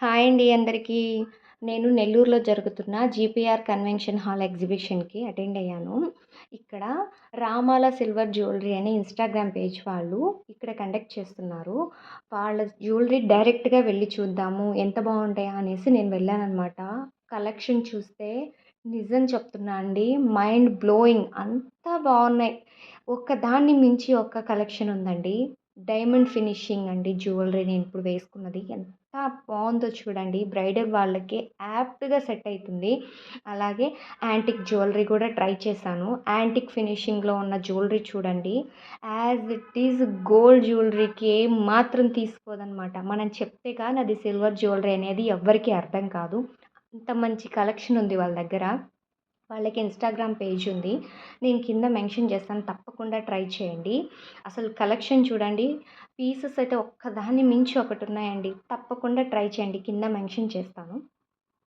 Hi అండి అందరికీ. నేను నెల్లూరులో జరుగుతున్న జీపీఆర్ కన్వెన్షన్ హాల్ ఎగ్జిబిషన్‌కి అటెండ్ అయ్యాను. ఇక్కడ రామాల సిల్వర్ జ్యువెలరీ అని ఇన్‌స్టాగ్రామ్ పేజ్ వాళ్ళు ఇక్కడ కండక్ట్ చేస్తున్నారు. వాళ్ళ జ్యువెలరీ డైరెక్ట్‌గా వెళ్లి చూద్దాము, ఎంత బావుంటాయా అనేసి నేను వెళ్ళాననమాట. కలెక్షన్ చూస్తే నిజం చెప్తున్నా అండి, మైండ్ బ్లోయింగ్ అంతా బావున్నాయి. ఒకదాన్ని మించి ఒక కలెక్షన్ ఉందండి. డైమండ్ ఫినిషింగ్ అండి జ్యువెలరీ నేనిప్పుడు వేసుకున్నది. ఎంత బావుందో చూడండి. బ్రైడల్ వాళ్ళకి యాప్ట్‌గా సెట్ అయితుంది. అలాగే యాంటిక్ జ్యువెలరీ కూడా ట్రై చేశాను. యాంటిక్ ఫినిషింగ్‌లో ఉన్న జ్యువెలరీ చూడండి. యాజ్ ఇట్ ఈజ్ గోల్డ్ జ్యువెలరీకి ఏమాత్రం తీసిపోదనమాట. మనం చెప్తే కానీ అది సిల్వర్ జ్యువెలరీ అనేది ఎవ్వరికీ అర్థం కాదు. అంత మంచి కలెక్షన్ ఉంది వాళ్ళ దగ్గర. వాళ్ళకి ఇన్‌స్టాగ్రామ్ పేజ్ ఉంది. నేను కింద మెన్షన్ చేస్తాను. తప్పకుండా ట్రై చేయండి. అసలు కలెక్షన్ చూడండి. పీసెస్ అయితే ఒక్కదాన్ని మించి ఒకటున్నాయండి. తప్పకుండా ట్రై చేయండి. కింద మెన్షన్ చేస్తాను.